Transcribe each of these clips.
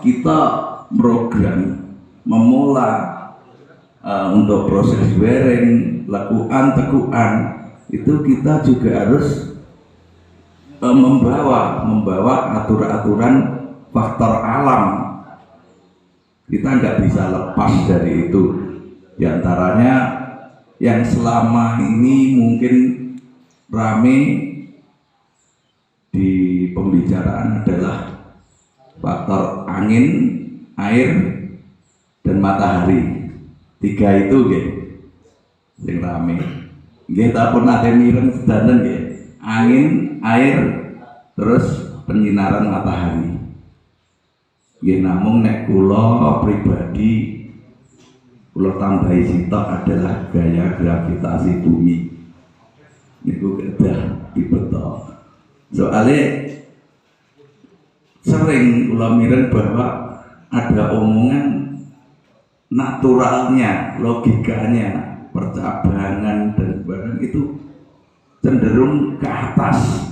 Kita program memula untuk proses wearing, lakukan tekuan itu kita juga harus membawa aturan-aturan faktor alam. Kita nggak bisa lepas dari itu. Di antaranya yang selama ini mungkin rame di pembicaraan adalah faktor angin, air, dan matahari. Tiga itu yang rame. Kita pernah mireng sedanten angin, air, terus penyinaran matahari. Namun nek kula pribadi kula tambahi sitok adalah gaya gravitasi bumi. Niku kedah dibetok. Soalnya sering kula mireng bahwa ada omongan naturalnya, logikanya, percabangan dan barang itu cenderung ke atas,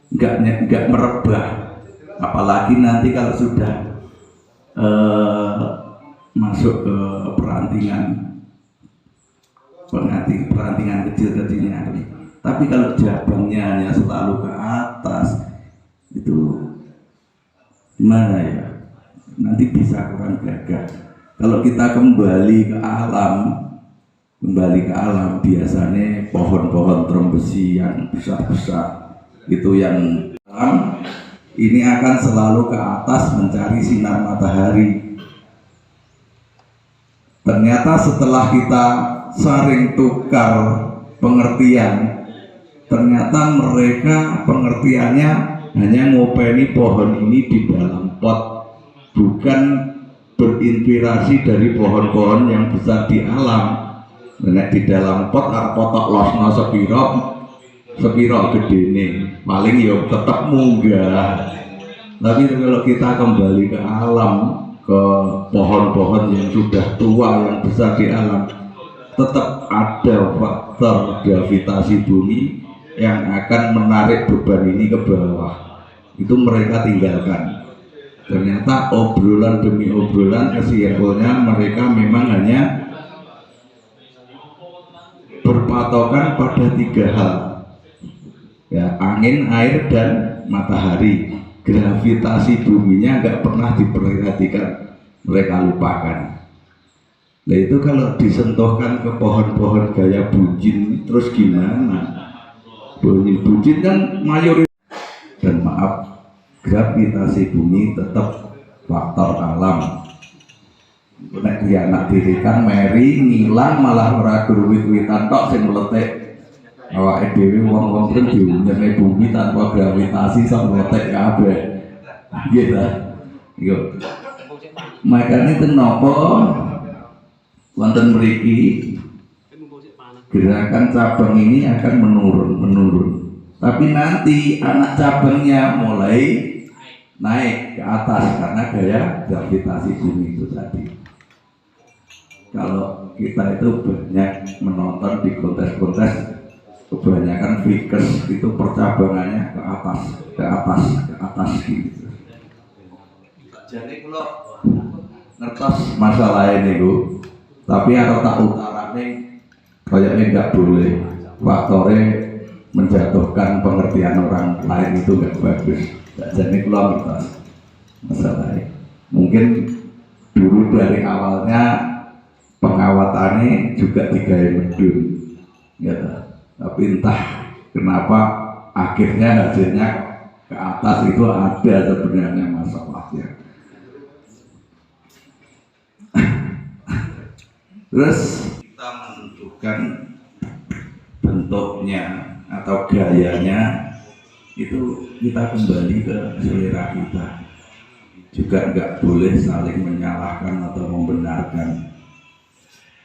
nggak merebah. Apalagi nanti kalau sudah masuk ke perantingan kecil-kecilnya. Tapi kalau jabangnya hanya selalu ke atas, itu gimana ya? Nanti bisa kurang gagah. Kalau kita kembali ke alam biasanya pohon-pohon trombesi yang besar-besar itu yang alam ini akan selalu ke atas mencari sinar matahari. Ternyata setelah kita saring tukar pengertian, ternyata mereka pengertiannya hanya ngopeni pohon ini di dalam pot, bukan berinspirasi dari pohon-pohon yang besar di alam. Nah, di dalam pot potok losno sepiro gedene, paling ya tetap munggah. Tapi kalau kita kembali ke alam, ke pohon-pohon yang sudah tua yang besar di alam, tetap ada faktor gravitasi bumi yang akan menarik beban ini ke bawah. Itu mereka tinggalkan. Ternyata obrolan demi obrolan kesimpulannya mereka memang hanya berpatokan pada tiga hal, ya, angin, air, dan matahari. Gravitasi buminya nggak pernah diperhatikan, mereka lupakan. Nah itu kalau disentuhkan ke pohon-pohon gaya bujin, terus gimana? Bujin kan mayoritas. Dan maaf, gravitasi bumi tetap faktor alam. Nek dia anak dirikan meri ngilang malah ora wit-witan tok sing meletek. Awake dhewe wong-wong kan diunyene bumi tanpa gravitasi sampe meletek kabeh. Gitu. Yo. Makanya kenapa wonten mriki gerakan cabang ini akan menurun. Tapi nanti anak cabangnya mulai naik ke atas karena gaya gravitasi bumi itu tadi. Kalau kita itu banyak menonton di kontes-kontes, kebanyakan figures itu percabangannya ke atas gitu. Jadi kalau ngertos masalah ini Bu, tapi atau tak utarane kayaknya nggak boleh, faktornya menjatuhkan pengertian orang lain itu nggak bagus. Jadi kalau ngertos masalahnya, mungkin dulu dari awalnya pengawatannya juga digaya medun, ya. Tapi entah kenapa akhirnya hasilnya ke atas itu ada sebenarnya masalahnya. Terus kita menentukan bentuknya atau gayanya itu kita kembali ke selera kita. Juga nggak boleh saling menyalahkan atau membenarkan.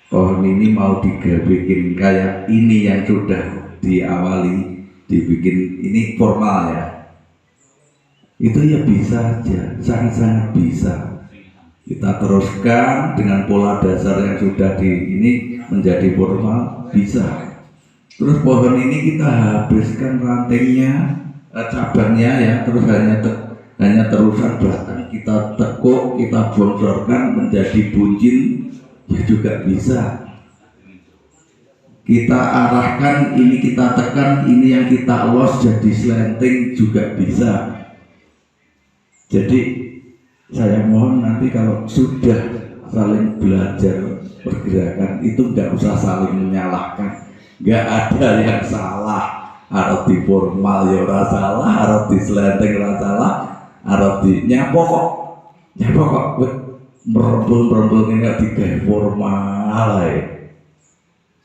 Pohon ini mau dibikin kayak ini yang sudah diawali, dibikin ini formal ya. Itu ya bisa aja, sangat-sangat bisa. Kita teruskan dengan pola dasar yang sudah di ini menjadi formal, bisa. Terus pohon ini kita habiskan rantingnya, cabangnya ya, terus hanya hanya terusan batang kita tekuk, kita bongsorkan menjadi buncin, ya juga bisa. Kita arahkan, ini kita tekan, ini yang kita los jadi slanting juga bisa. Jadi saya mohon nanti kalau sudah saling belajar pergerakan itu nggak usah saling menyalahkan, nggak ada yang salah. Harus di formal ya ora salah, harus di slanting ora salah, harus di nyapok kok merembul ini digawe formal ae.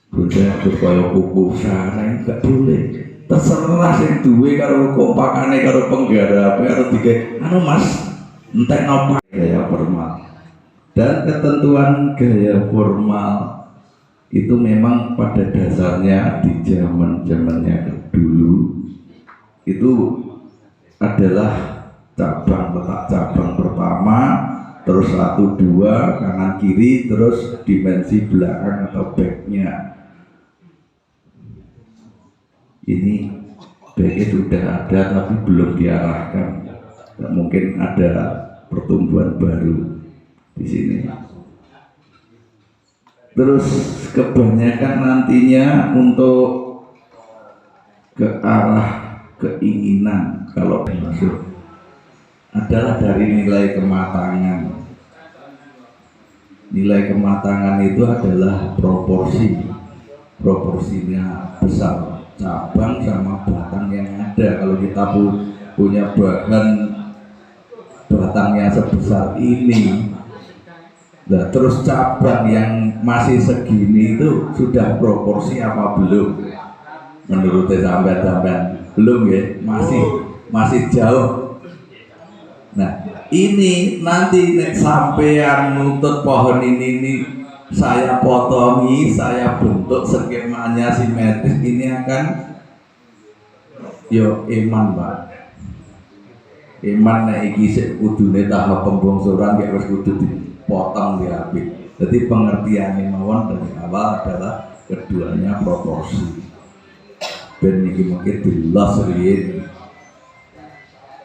Bunda berkaya kuku sana enggak boleh. Terserah sing duwe karo kompakane karo penggarape harus digawe anu Mas, entek napa gaya formal. Dan ketentuan gaya formal itu memang pada dasarnya di zamannya dulu itu adalah letak cabang pertama, terus 1, 2 kanan kiri, terus dimensi belakang atau backnya. Ini backnya sudah ada tapi belum diarahkan, mungkin ada pertumbuhan baru di sini. Terus kebanyakan nantinya untuk ke arah keinginan kalau masuk adalah dari nilai kematangan. Nilai kematangan itu adalah proporsinya besar cabang sama batang yang ada. Kalau kita punya bahan batangnya sebesar ini, nah, terus cabang yang masih segini itu sudah proporsi apa belum? Menurut sampean belum ya, masih jauh. Nah ini nanti sampean nuntut pohon ini saya potongi, saya bentuk skemanya simetris, ini akan yo iman Pak. Iman nek iki sik kudune tahap pembongsoran ya wis kudu dipotong diapik. Jadi pengertiannya mawon dari awal adalah keduanya proporsi. Ben iki mungkin dilos riyin.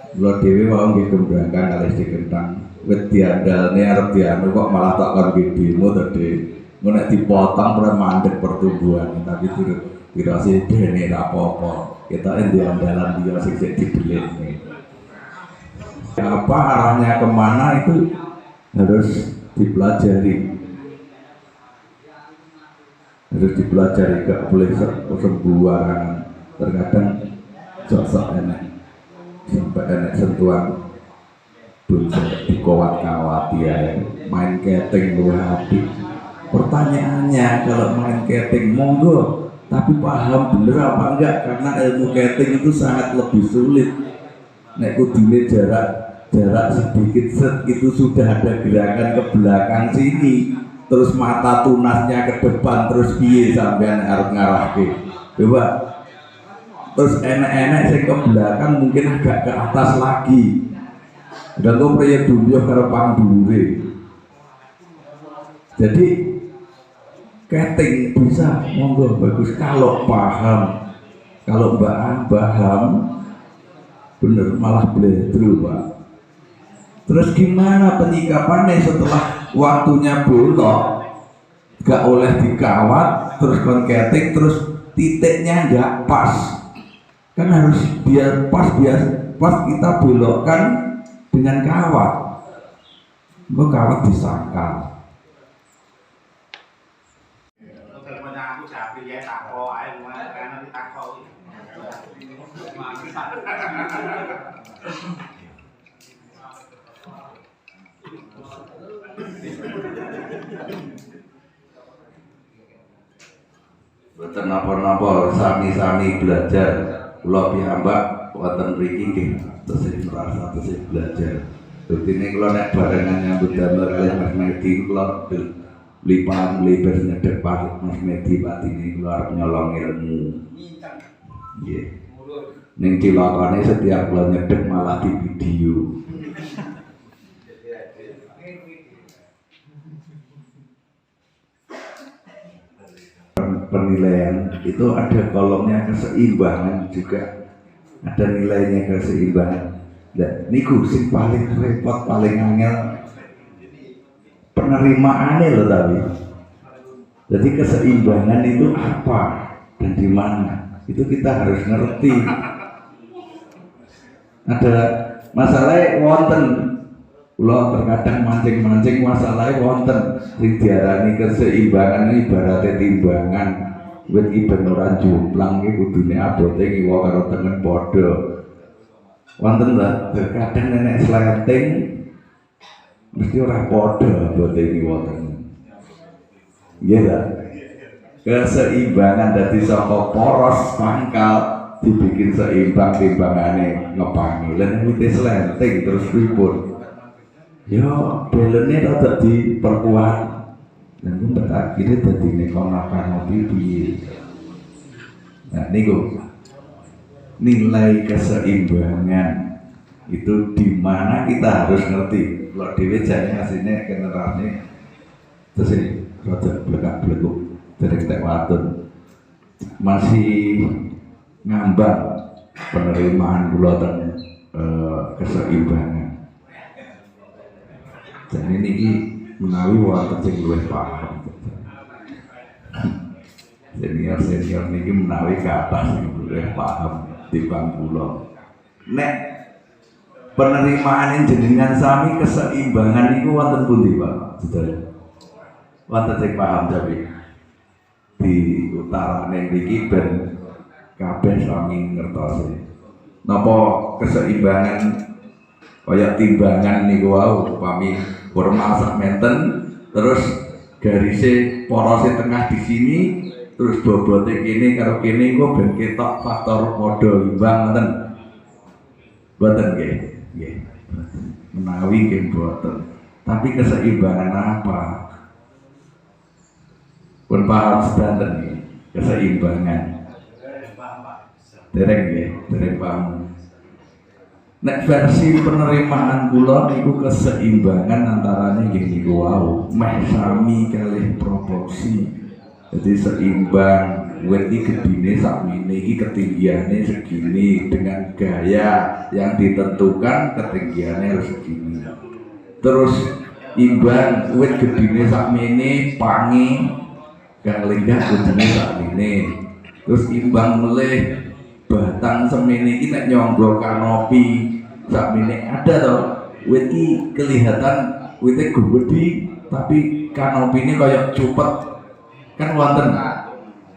Kula dhewe wae nggih gembrangkan kalih dikentang. Wit diandalne arep dianu kok malah tak kon demo tadi. Mun nek dipotong ora mandek pertumbuhan, tapi dirasi dene ra apa-apa. Kita endi andalan dia sing dibelit. Apa arahnya kemana itu harus dipelajari. Gak boleh sembuaran. Terkadang sosok enak sampai enak sentuhan bungsu dikawat-kawat ya, main keting luwih apik. Pertanyaannya kalau main keting monggo, tapi paham bener apa enggak, karena ilmu keting itu sangat lebih sulit. Nek kudune jarak sedikit set itu sudah ada gerakan ke belakang sini, terus mata tunasnya ke depan, terus piye sampean arep ngarahke. Coba. Terus enek-enek sing ke belakang mungkin agak ke atas lagi. Dan kok priye dunyo karo pangdure. Jadi keting bisa monggo bagus kalau paham. Kalau Mbak paham bener malah bledru Pak. Terus gimana penyikapannya setelah waktunya bolong? Gak oleh dikawat, terus kon keting, terus titiknya nggak pas. Kan harus biar pas kita belokkan dengan kawat. Gue kawat disangkal. Boten napa-napa, sami-sami belajar. Kula piyambak wonten mriki nggih tesih merasa tesih belajar. Dene kula nek barengan nyambut damel kalih Mas Medi kula lipan liber nyedhek Pak Mas Medi patine kula arep nyolong ilmu. Nggih. Ning cilakane setiap kula nyedhek malah di video. Penilaian itu ada kolomnya keseimbangan juga, ada nilainya keseimbangan. Dan niku sing paling repot, paling angel penerimaannya loh tapi. Jadi keseimbangan itu apa dan di mana? Itu kita harus ngerti. Ada masalah wonten, kula terkadang mancing-mancing masalah wonten sing diarani keseimbangan ibaratnya timbangan. Wit iki ben ora jomplang iki kudune abote kiwa karo tengen padha. Wonten lho, terkadang nenek slenting mesti ora padha abote kiwa tengen. Nggih ta? Keseimbangan dadi saka poros pangkal dibikin seimbang timbangane ngepangi. Lan wit slenting terus pripun? Yo belene rada diperkuat. Dan itu akhirnya jadi nekonakan piye. Nah niku nilai keseimbangan itu di mana kita harus ngerti. Kalau dewe jane asline generalnya terus ini rada blekak-blekuk dereng tek watun masih ngambang penerimaan kula teng keseimbangan. Jadi niki menawi wonten sing luwih paham. Senior niki menawi ke atas luwih paham timbang kula. Nek penerimaan jenengan sami keseimbangan niku wonten pundi, Pak? Sedaya. Wonten sing paham tapi di utarane mriki ben kabeh sami ngertosi. Napa keseimbangan kaya timbangan niku wau upami kurma sak menten terus garise porose tengah di sini terus bobote kene karo kene engko ben ketok faktor padha imbang ngoten. Mboten nggih. Nggih. Menawi nggih mboten. Tapi keseimbangan apa? Pun paham sedanten nggih. Keseimbangan. Dereng nggih, dereng paham. Nek versi penerimaan kula niku keseimbangan antarane nggih niku wau meh sami kalih proporsi. Jadi seimbang, wit iki gedine sakmene iki ketinggiane segini dengan gaya yang ditentukan ketinggiannya harus segini. Terus imbang wit gedine sakmene pangi kang lenggah gedine sakmene. Terus imbang melih batang semene iki nek nyonggo kanopi sakmene ada toh wit iki kelihatan wite gede tapi kanopine kaya cupet kan wonten.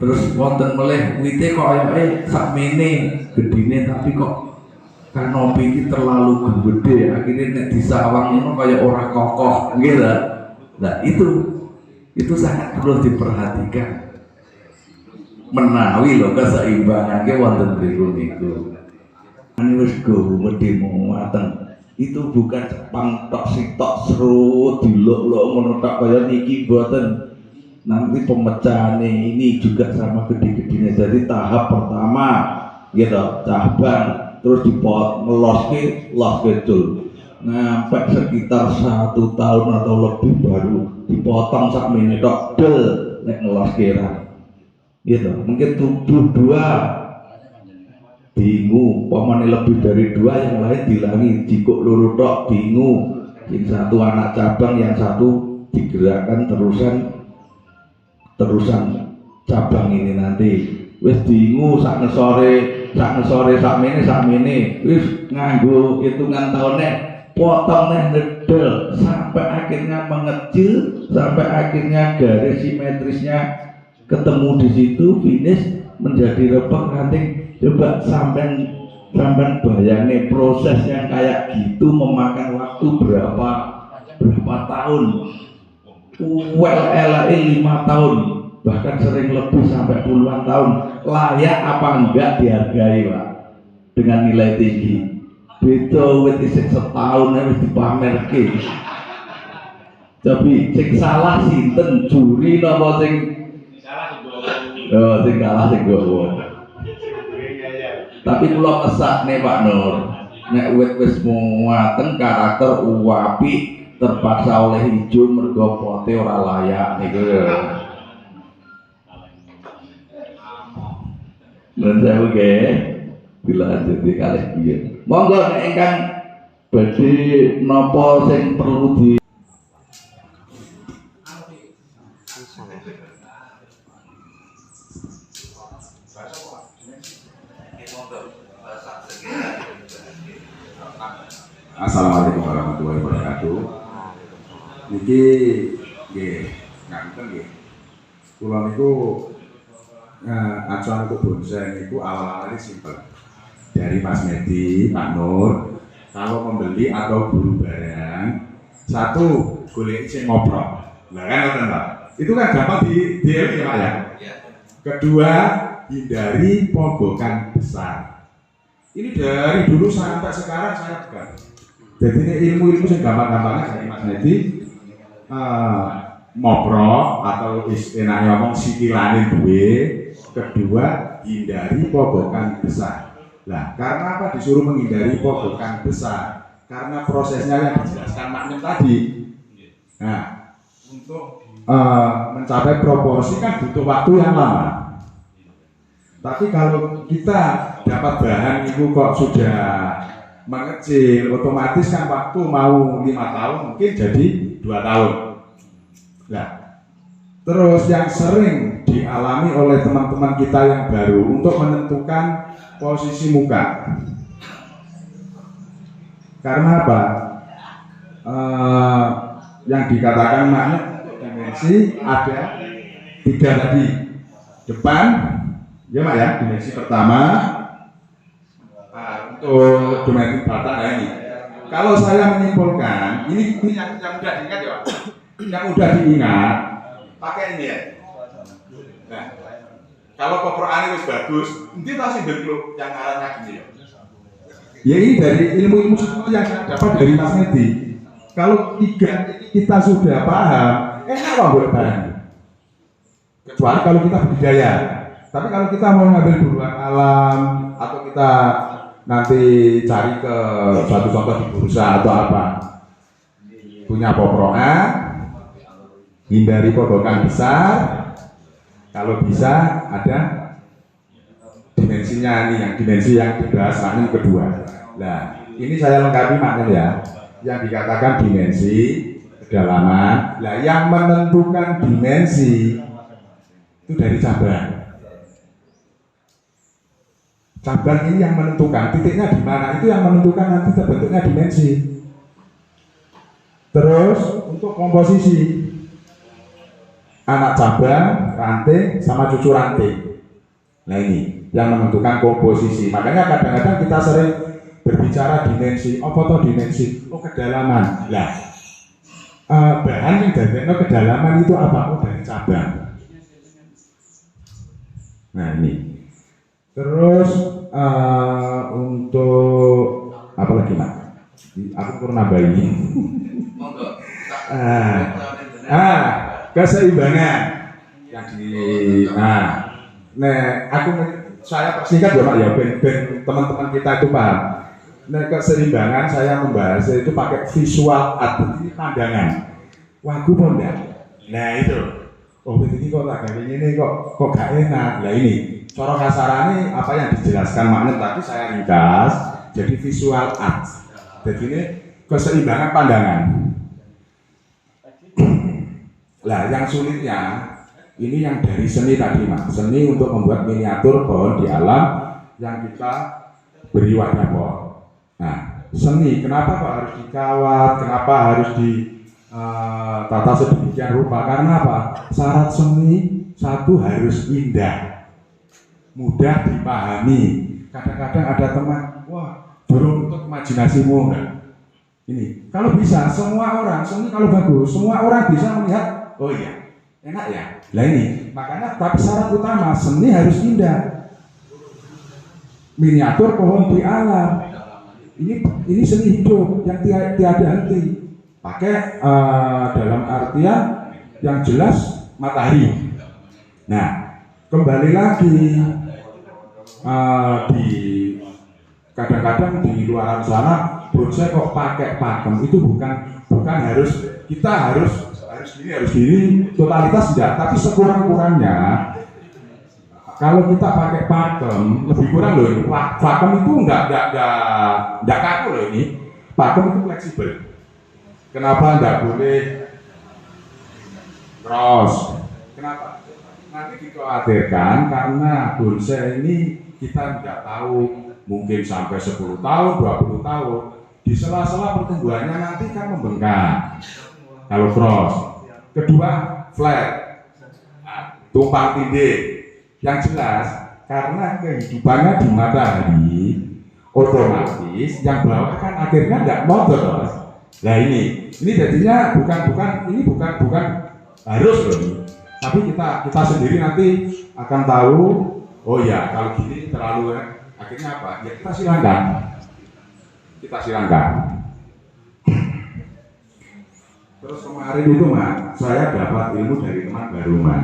Terus wonten melih wite koyoke sakmene gedine tapi kok kanopi iki terlalu gede akhirnya nek disawang ngono kaya ora kokoh nggih ta. Nah itu sangat perlu diperhatikan. Menawi lho keseimbangan ke wonten mriku niku. Ane wis go wedi muateng. Itu bukan cepang tok sitok serut dilok-lok ngono tok kaya niki mboten. Nanti pemecahane ini juga sama gede-gedenya. Jadi tahap pertama gitu, cabang terus dipot ngeloske los kecil. Sampai sekitar 1 tahun atau lebih baru dipotong sak menit tok del nek ngelos kira. Gitu, mungkin tubuh 2 bingung, pamane lebih dari 2 yang lain dilangi jikuk loro tok bingung. Yang satu anak cabang, yang satu digerakkan terusan cabang ini nanti. Wis bingung sak ngesore sakmene wis nganggo hitungan tahunnya potong neh nedel sampai akhirnya mengecil, sampai akhirnya garis simetrisnya ketemu di situ, finish menjadi rebek nanti. Coba sampai bayangin proses yang kayak gitu memakan waktu berapa tahun. Well LAI 5 tahun, bahkan sering lebih sampai puluhan tahun. Layak apa enggak dihargai, Pak, dengan nilai tinggi. Beto wit isih setahun wis dipamerke. Tapi sing salah sinten, juri napa sing sing kalah sing gowo. Tapi kula kesakne Pak Nur, nek wit wis muateng karakter uwapi terpaksa oleh hijau mergo pote ora layak niku lho. Nun sewu nggih. Dilanjut kalih piye. Monggo nek ingkang Jadi nopo sing perlu di Assalamualaikum warahmatullahi wabarakatuh. Niki nggih, ngapunten nggih. Kula niku acuan untuk bonsai niku awal-awalnya simpel. Dari Mas Medi, Pak Nur, kalau membeli atau buru barang, satu golek sing ngoprok. Lah kan ngoten, Pak. Itu kan gampang di ya, Pak ya. Kedua, hindari pogokan besar. Ini dari dulu sampai sekarang saya pegang. Jadi ini ilmu-ilmu yang gampang-gampangnya dari Mas Nedi ngoprok atau enaknya ngomong sikilane duwe. Kedua, hindari pogokan besar. Nah, karena apa disuruh menghindari pogokan besar? Karena prosesnya yang dijelaskan maknum tadi. Nah, untuk mencapai proporsi kan butuh waktu yang lama. Tapi kalau kita dapat bahan itu kok sudah mengecil, otomatis kan waktu mau 5 tahun mungkin jadi 2 tahun. Nah, terus yang sering dialami oleh teman-teman kita yang baru untuk menentukan posisi muka. Karena apa? Yang dikatakan makna dimensi ada 3 tadi. Depan, ya Mak ya, dimensi pertama. Untuk dimensi batang ini. Kalau saya menyimpulkan, ini yang mudah diingat ya, Pak. Yang mudah diingat, pakai ini ya. Nah, kalau koperan itu bagus, nanti pasti bentuk yang arahnya gini ya. Ya ini dari ilmu-ilmu yang saya dapat dari Mas Medi. Kalau 3 ini kita sudah paham, enak kok buat bahan. Kecuali kalau kita budidaya. Tapi kalau kita mau ngambil buruan alam atau kita nanti cari ke suatu contoh di bursa atau apa, punya poprokan, hindari pogokan besar. Kalau bisa ada dimensinya nih, yang dimensi yang dibahas makna kedua. Nah, ini saya lengkapi makna ya, yang dikatakan dimensi kedalaman. Nah, yang menentukan dimensi itu dari cabang. Cabang ini yang menentukan titiknya di mana, itu yang menentukan nanti terbentuknya dimensi. Terus untuk komposisi anak cabang, ranting, sama cucu ranting. Nah ini yang menentukan komposisi. Makanya kadang-kadang kita sering berbicara dimensi. Apa toh dimensi? Oh kedalaman. Lah bahan yang dari kedalaman itu apa? Oh dari cabang. Nah ini. Terus untuk apa lagi Mak? Aku kurang nambahin. Keseimbangan yang di saya persingkat ya Pak ya, ben teman-teman kita itu paham. Nah keseimbangan saya membahas itu pakai visual art, ini pandangan. Wah gue mau enggak? Nah itu, oh begini kok tak kayak gini kok gak enak. Nah ini cara kasarannya apa yang dijelaskan makna tadi saya ringkas jadi visual art. Jadi ini keseimbangan pandangan. Lah yang sulitnya ini yang dari seni tadi Mas. Seni untuk membuat miniatur pohon di alam yang kita beri warna pohon. Nah, seni kenapa kok harus dikawat? Kenapa harus ditata sedemikian rupa? Karena apa? Syarat seni satu harus indah, mudah dipahami. Kadang-kadang ada teman, wah, dorong untuk imajinasimu enggak? Ini, kalau bisa semua orang, seni kalau bagus, semua orang bisa melihat, oh iya, enak ya. Lah ini, makanya tapi syarat utama seni harus indah. Miniatur pohon di alam. Ini seni hidup yang tiada henti. Pakai dalam artian yang jelas matahari. Nah, kembali lagi di kadang-kadang di luar sana bonsai kok pakai pakem itu bukan harus kita harus gini totalitas tidak, tapi sekurang-kurangnya kalau kita pakai pakem lebih kurang loh ini pakem itu enggak kaku loh ini. Pakem itu fleksibel. Kenapa tidak boleh cross? Kenapa? Nanti dikhawatirkan karena bonsai ini kita tidak tahu, mungkin sampai 10 tahun, 20 tahun. Di sela-sela pertumbuhannya nanti kan membengkak. Kalau cross. Kedua, flat. Tumpang tindih. Yang jelas, karena kehidupannya di matahari, otomatis yang bawah kan akhirnya tidak motor. Nah ini jadinya bukan harus loh. Tapi kita sendiri nanti akan tahu, oh ya kalau gini terlalu akhirnya apa? Ya kita silangkan. Terus kemarin itu Mak, saya dapat ilmu dari teman baru Mak.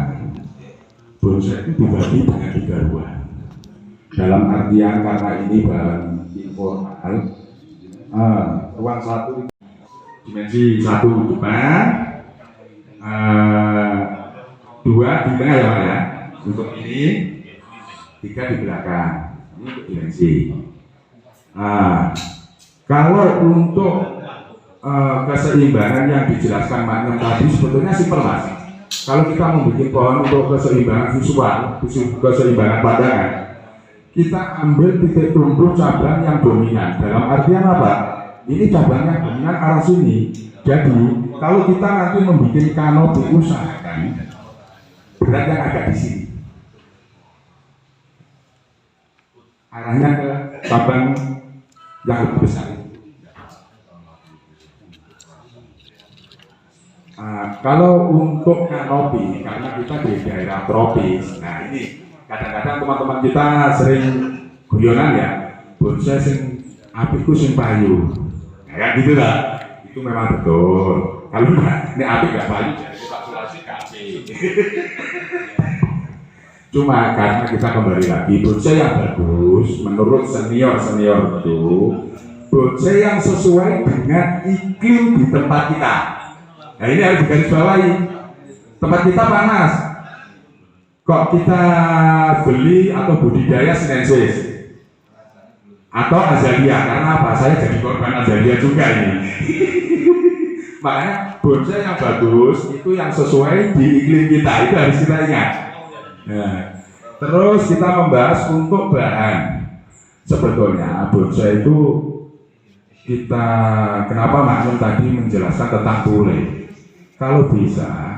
Bonsai itu dibagi dengan 3 ruang. Dalam artian karena ini bahan informal, ruang 1 dimensi 1 depan, 2 di tengah ya Pak ya, untuk ini, 3 di belakang, ini untuk dimensi. Kalau untuk keseimbangan yang dijelaskan Pak Nem tadi sebetulnya simpel Mas. Kalau kita membuat pohon untuk keseimbangan visual, keseimbangan pandangan, kita ambil titik tumbuh cabang yang dominan. Dalam artian apa? Ini cabang yang dominan arah sini. Jadi kalau kita nanti membuat kanopi usahakan berat yang agak di sini. Arahnya ke cabang yang lebih besar. Kalau untuk kanopi, karena kita di daerah tropis, nah ini kadang-kadang teman-teman kita sering guyonan ya, bonsai sing apikku sing payu, ya gitu lah, itu memang betul. Kalau ini apik gak payu, jadi Pak Sulasi kasih. Cuma karena kita kembali lagi, bonsai yang bagus menurut senior itu, bonsai yang sesuai dengan iklim di tempat kita. Nah ini harus digarisbawahi. Tempat kita panas. Kok kita beli atau budidaya sinensis atau azalia? Karena apa? Saya jadi korban azalia juga ini. Makanya bonsai yang bagus itu yang sesuai di iklim kita, itu harus kita ingat. Nah, terus kita membahas untuk bahan. Sebetulnya bonsai itu kita kenapa Mak Nem tadi menjelaskan tentang tule. Kalau bisa,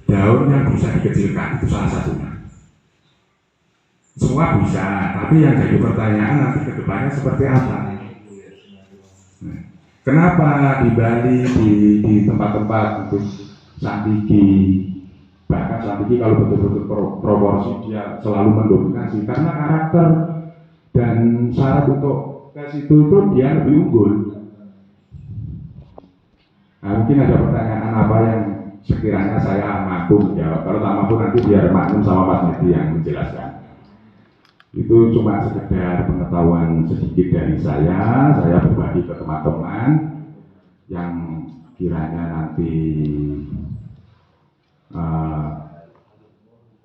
daunnya bisa dikecilkan, itu salah satunya. Semua bisa, tapi yang jadi pertanyaan nanti ke depannya seperti apa? Kenapa di Bali, di tempat-tempat untuk santiki, bahkan santiki kalau betul-betul proporsi dia selalu mendominasi, karena karakter dan syarat untuk ke situ itu dia lebih unggul. Nah, mungkin ada pertanyaan apa yang sekiranya saya mampu menjawab. Kalau tak mampu nanti biar Mak Nem sama Mas Medi yang menjelaskan. Itu cuma sekedar pengetahuan sedikit dari saya berbagi ke teman-teman yang kiranya nanti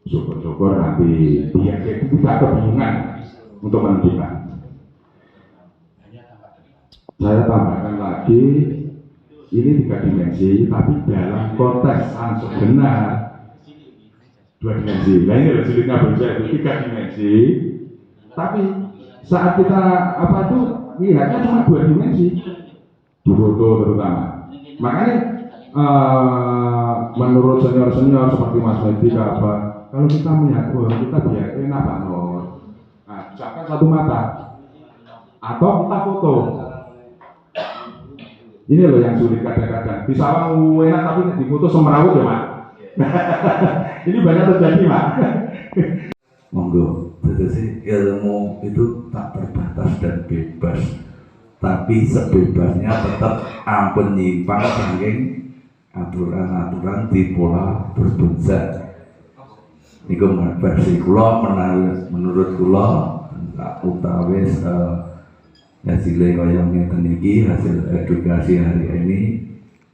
syukur-syukur nanti dia itu tidak kebingungan untuk menentukan. Saya tambahkan lagi. Ini 3 dimensi, tapi dalam konteks langsung benar 2 dimensi. Nah ini adalah sulitnya bonsai itu 3 dimensi, tapi saat kita lihatnya cuma 2 dimensi di foto terutama. Makanya menurut senior seperti Mas Medi kalau kita melihat kita biar enak Pak Nur. Nah, misalkan 1 mata atau kita foto. Ini loh yang sulit kadang-kadang. Di sawah enak tapi di foto semerawut ya Mak. Ini banyak terjadi Mak. Monggo, jadi ilmu itu tak terbatas dan bebas, tapi sebebasnya tetap ampun nyimpang saking aturan-aturan di pola berbonsai. Niku versi kula menurut kula utawis hasilnya kaya ngeten iki hasil edukasi hari ini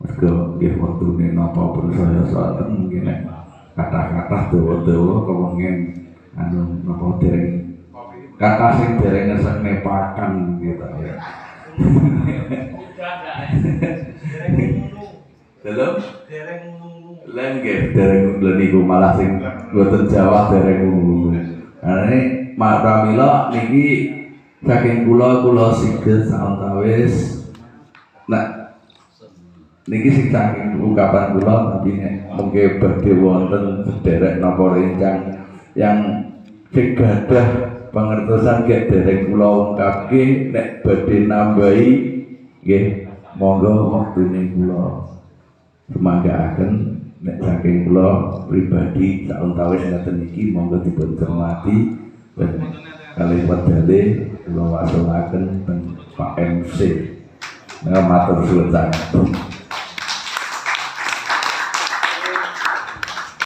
mergo nggih wektune napa bersaya saten mungkin kata-kata dawa-dawa kepengin napa dereng kata sing dereng ngesekne pakan gitu ya. Dalam lain nggih dereng lha niku malah sing boten Jawa dereng ngono. Karena Mak Pramila niki saking kula sigel sawetawis. Nah niki sing saking ungkapan kula tapi nek mengke badhe wonten sederek napa rencang yang sing gadah pangertosan gek dereng kula ungkapke nek badhe nambahi nggih monggo wektune kula semanggaken nek saking kula pribadi sawetawis ngaten iki monggo dipun cermati kalih wedale kula wasulaken teng Pak MC. Matur suwun sanget.